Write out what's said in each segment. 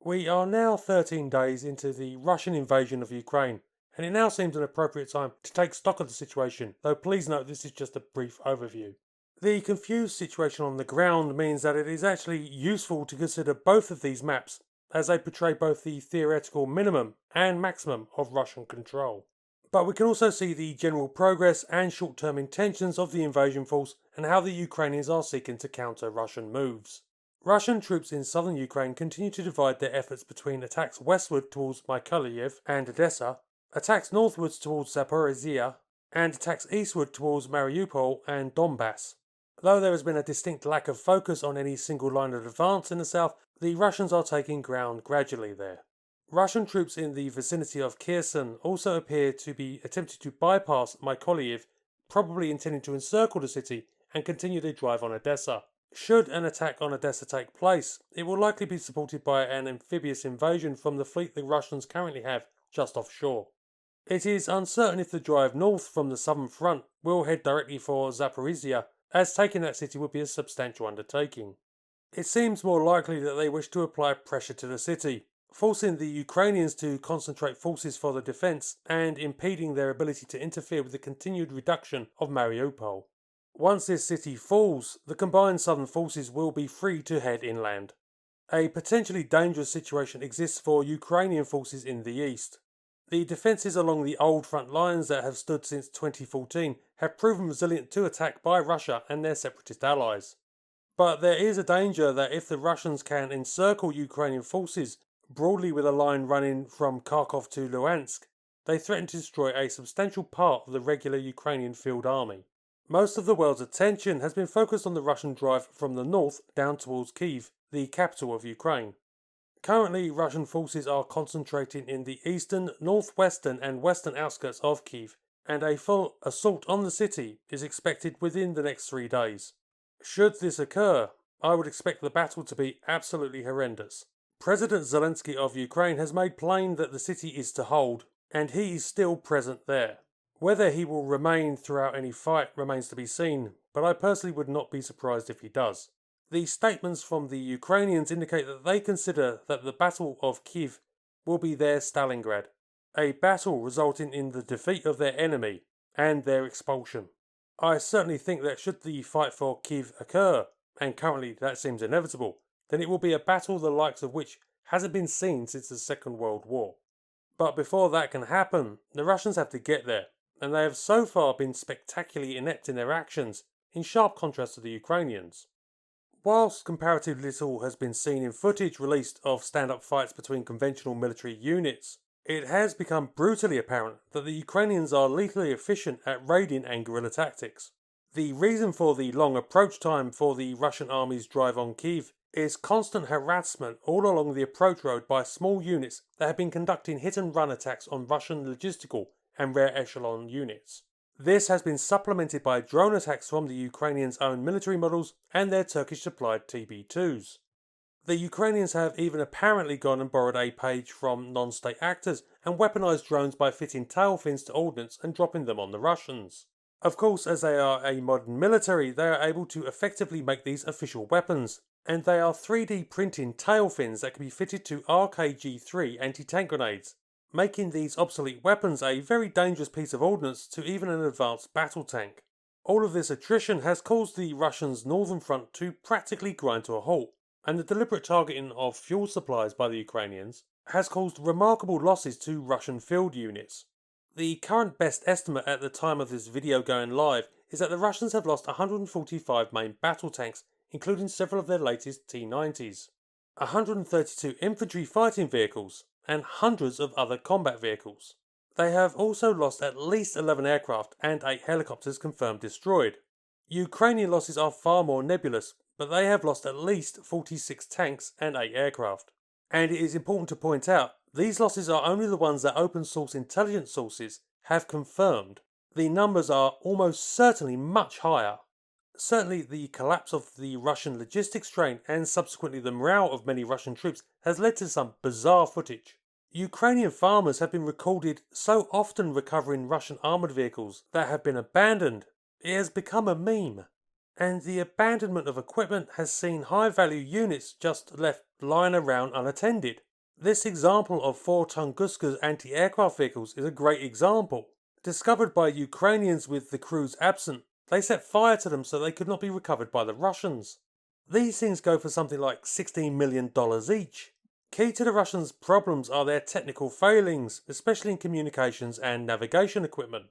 We are now 13 days into the Russian invasion of Ukraine, and it now seems an appropriate time to take stock of the situation, though please note this is just a brief overview. The confused situation on the ground means that it is actually useful to consider both of these maps, as they portray both the theoretical minimum and maximum of Russian control. But we can also see the general progress and short-term intentions of the invasion force and how the Ukrainians are seeking to counter Russian moves. Russian troops in southern Ukraine continue to divide their efforts between attacks westward towards Mykolaiv and Odessa, attacks northwards towards Zaporizhia, and attacks eastward towards Mariupol and Donbass. Though there has been a distinct lack of focus on any single line of advance in the south, the Russians are taking ground gradually there. Russian troops in the vicinity of Kherson also appear to be attempting to bypass Mykolaiv, probably intending to encircle the city and continue their drive on Odessa. Should an attack on Odessa take place, it will likely be supported by an amphibious invasion from the fleet the Russians currently have just offshore. It is uncertain if the drive north from the southern front will head directly for Zaporizhia, as taking that city would be a substantial undertaking. It seems more likely that they wish to apply pressure to the city, forcing the Ukrainians to concentrate forces for the defence and impeding their ability to interfere with the continued reduction of Mariupol. Once this city falls, the combined southern forces will be free to head inland. A potentially dangerous situation exists for Ukrainian forces in the east. The defences along the old front lines that have stood since 2014 have proven resilient to attack by Russia and their separatist allies. But there is a danger that if the Russians can encircle Ukrainian forces broadly with a line running from Kharkov to Luhansk, they threaten to destroy a substantial part of the regular Ukrainian field army. Most of the world's attention has been focused on the Russian drive from the north down towards Kyiv, the capital of Ukraine. Currently, Russian forces are concentrating in the eastern, northwestern and western outskirts of Kyiv, and a full assault on the city is expected within the next 3 days. Should this occur, I would expect the battle to be absolutely horrendous. President Zelensky of Ukraine has made plain that the city is to hold, and he is still present there. Whether he will remain throughout any fight remains to be seen, but I personally would not be surprised if he does. The statements from the Ukrainians indicate that they consider that the Battle of Kyiv will be their Stalingrad, a battle resulting in the defeat of their enemy and their expulsion. I certainly think that should the fight for Kyiv occur, and currently that seems inevitable, then it will be a battle the likes of which hasn't been seen since the Second World War. But before that can happen, the Russians have to get there, and they have so far been spectacularly inept in their actions, in sharp contrast to the Ukrainians. Whilst comparatively little has been seen in footage released of stand-up fights between conventional military units, it has become brutally apparent that the Ukrainians are lethally efficient at raiding and guerrilla tactics. The reason for the long approach time for the Russian army's drive on Kyiv is constant harassment all along the approach road by small units that have been conducting hit-and-run attacks on Russian logistical and rare echelon units. This has been supplemented by drone attacks from the Ukrainians' own military models and their Turkish-supplied TB2s. The Ukrainians have even apparently gone and borrowed a page from non-state actors and weaponized drones by fitting tail fins to ordnance and dropping them on the Russians. Of course, as they are a modern military, they are able to effectively make these official weapons, and they are 3D printing tail fins that can be fitted to RKG-3 anti-tank grenades, making these obsolete weapons a very dangerous piece of ordnance to even an advanced battle tank. All of this attrition has caused the Russians' northern front to practically grind to a halt, and the deliberate targeting of fuel supplies by the Ukrainians has caused remarkable losses to Russian field units. The current best estimate at the time of this video going live is that the Russians have lost 145 main battle tanks, including several of their latest T-90s, 132 infantry fighting vehicles, and hundreds of other combat vehicles. They have also lost at least 11 aircraft and 8 helicopters confirmed destroyed. Ukrainian losses are far more nebulous, but they have lost at least 46 tanks and 8 aircraft. And it is important to point out, these losses are only the ones that open source intelligence sources have confirmed. The numbers are almost certainly much higher. Certainly the collapse of the Russian logistics train and subsequently the morale of many Russian troops has led to some bizarre footage. Ukrainian farmers have been recorded so often recovering Russian armoured vehicles that have been abandoned, it has become a meme. And the abandonment of equipment has seen high value units just left lying around unattended. This example of 4 Tunguska's anti-aircraft vehicles is a great example. Discovered by Ukrainians with the crews absent, they set fire to them so they could not be recovered by the Russians. These things go for something like $16 million each. Key to the Russians' problems are their technical failings, especially in communications and navigation equipment.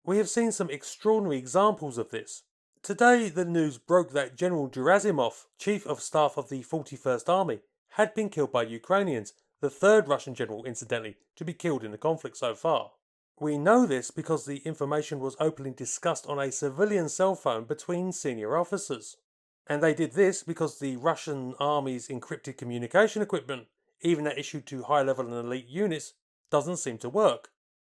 We have seen some extraordinary examples of this. Today, the news broke that General Gerasimov, Chief of Staff of the 41st Army, had been killed by Ukrainians, the third Russian general, incidentally, to be killed in the conflict so far. We know this because the information was openly discussed on a civilian cell phone between senior officers. And they did this because the Russian army's encrypted communication equipment, even that issued to high-level and elite units, doesn't seem to work.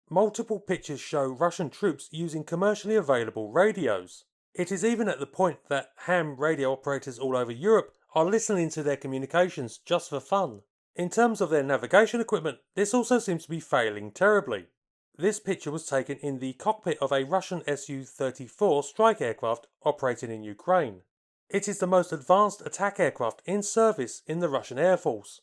Multiple pictures show Russian troops using commercially available radios. It is even at the point that ham radio operators all over Europe are listening to their communications just for fun. In terms of their navigation equipment, this also seems to be failing terribly. This picture was taken in the cockpit of a Russian Su-34 strike aircraft operating in Ukraine. It is the most advanced attack aircraft in service in the Russian Air Force.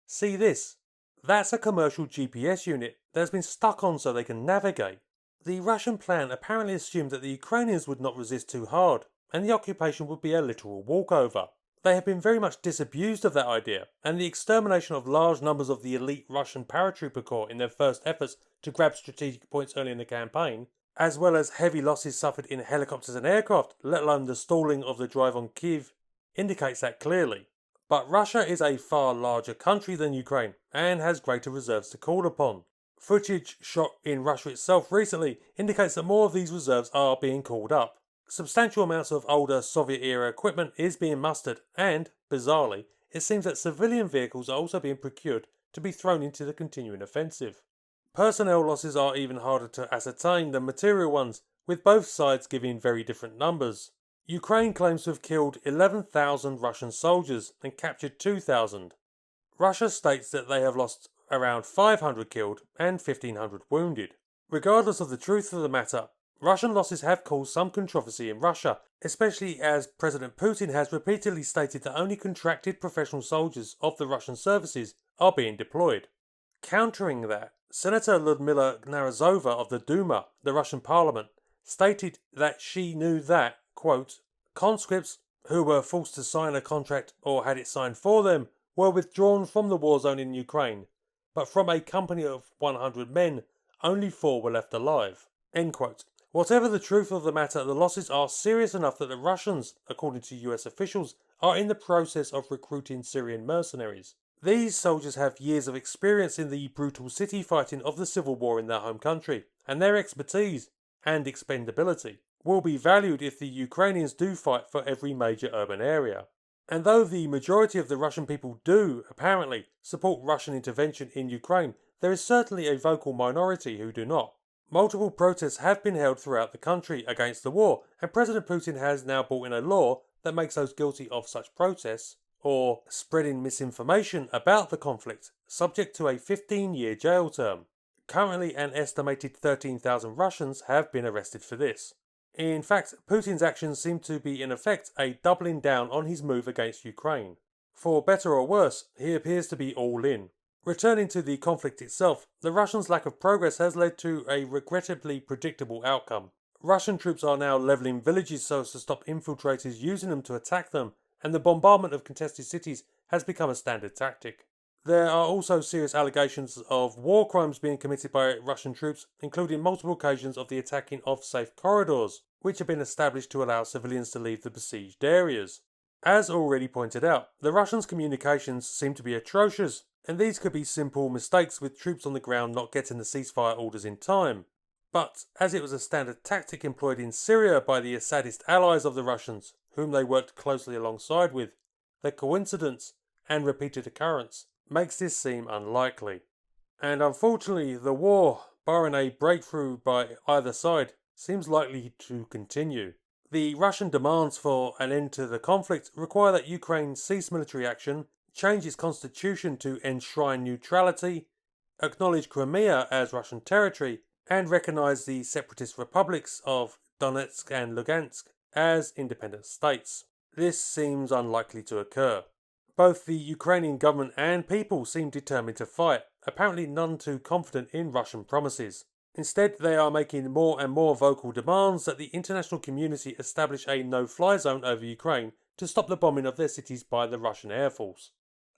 See this. That's a commercial GPS unit that has been stuck on so they can navigate. The Russian plan apparently assumed that the Ukrainians would not resist too hard, and the occupation would be a literal walkover. They have been very much disabused of that idea, and the extermination of large numbers of the elite Russian paratrooper corps in their first efforts to grab strategic points early in the campaign, as well as heavy losses suffered in helicopters and aircraft, let alone the stalling of the drive on Kiev, indicates that clearly. But Russia is a far larger country than Ukraine, and has greater reserves to call upon. Footage shot in Russia itself recently indicates that more of these reserves are being called up. Substantial amounts of older Soviet-era equipment is being mustered, and, bizarrely, it seems that civilian vehicles are also being procured to be thrown into the continuing offensive. Personnel losses are even harder to ascertain than material ones, with both sides giving very different numbers. Ukraine claims to have killed 11,000 Russian soldiers and captured 2,000. Russia states that they have lost around 500 killed and 1,500 wounded. Regardless of the truth of the matter, Russian losses have caused some controversy in Russia, especially as President Putin has repeatedly stated that only contracted professional soldiers of the Russian services are being deployed. Countering that, Senator Lyudmila Narazova of the Duma, the Russian parliament, stated that she knew that, quote, conscripts who were forced to sign a contract or had it signed for them were withdrawn from the war zone in Ukraine, but from a company of 100 men, only 4 were left alive. End quote. Whatever the truth of the matter, the losses are serious enough that the Russians, according to US officials, are in the process of recruiting Syrian mercenaries. These soldiers have years of experience in the brutal city fighting of the civil war in their home country, and their expertise and expendability will be valued if the Ukrainians do fight for every major urban area. And though the majority of the Russian people do, apparently, support Russian intervention in Ukraine, there is certainly a vocal minority who do not. Multiple protests have been held throughout the country against the war, and President Putin has now brought in a law that makes those guilty of such protests, or spreading misinformation about the conflict, subject to a 15-year jail term. Currently, an estimated 13,000 Russians have been arrested for this. In fact, Putin's actions seem to be in effect a doubling down on his move against Ukraine. For better or worse, he appears to be all in. Returning to the conflict itself, the Russians' lack of progress has led to a regrettably predictable outcome. Russian troops are now levelling villages so as to stop infiltrators using them to attack them, and the bombardment of contested cities has become a standard tactic. There are also serious allegations of war crimes being committed by Russian troops, including multiple occasions of the attacking of safe corridors, which have been established to allow civilians to leave the besieged areas. As already pointed out, the Russians' communications seem to be atrocious, and these could be simple mistakes with troops on the ground not getting the ceasefire orders in time. But, as it was a standard tactic employed in Syria by the Assadist allies of the Russians, whom they worked closely alongside with, the coincidence and repeated occurrence makes this seem unlikely. And unfortunately, the war, barring a breakthrough by either side, seems likely to continue. The Russian demands for an end to the conflict require that Ukraine cease military action, change its constitution to enshrine neutrality, acknowledge Crimea as Russian territory, and recognise the separatist republics of Donetsk and Lugansk as independent states. This seems unlikely to occur. Both the Ukrainian government and people seem determined to fight, apparently none too confident in Russian promises. Instead, they are making more and more vocal demands that the international community establish a no-fly zone over Ukraine to stop the bombing of their cities by the Russian Air Force.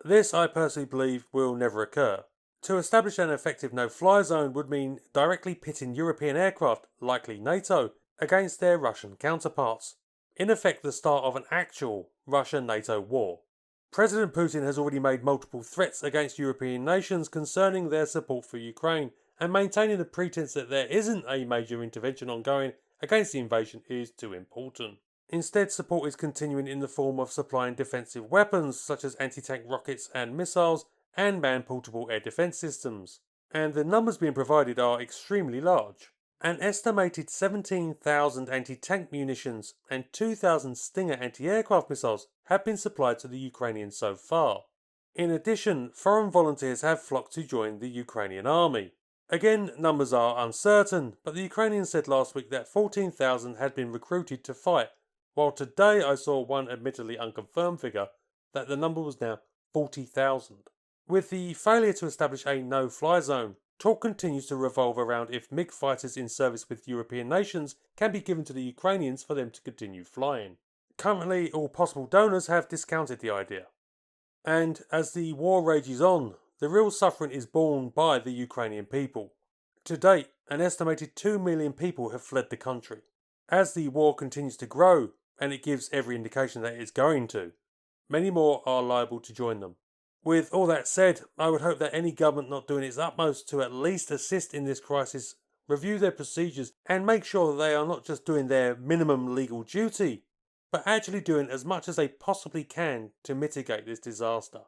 This, I personally believe, will never occur. To establish an effective no-fly zone would mean directly pitting European aircraft, likely NATO, against their Russian counterparts. In effect, the start of an actual Russia-NATO war. President Putin has already made multiple threats against European nations concerning their support for Ukraine, and maintaining the pretense that there isn't a major intervention ongoing against the invasion is too important. Instead, support is continuing in the form of supplying defensive weapons such as anti-tank rockets and missiles and man-portable air defense systems. And the numbers being provided are extremely large. An estimated 17,000 anti-tank munitions and 2,000 Stinger anti-aircraft missiles have been supplied to the Ukrainians so far. In addition, foreign volunteers have flocked to join the Ukrainian army. Again, numbers are uncertain, but the Ukrainians said last week that 14,000 had been recruited to fight, while today I saw one admittedly unconfirmed figure that the number was now 40,000. With the failure to establish a no-fly zone, talk continues to revolve around if MiG fighters in service with European nations can be given to the Ukrainians for them to continue flying. Currently, all possible donors have discounted the idea. And as the war rages on, the real suffering is borne by the Ukrainian people. To date, an estimated 2 million people have fled the country. As the war continues to grow, and it gives every indication that it's going to, many more are liable to join them. With all that said, I would hope that any government not doing its utmost to at least assist in this crisis review their procedures and make sure that they are not just doing their minimum legal duty, but actually doing as much as they possibly can to mitigate this disaster.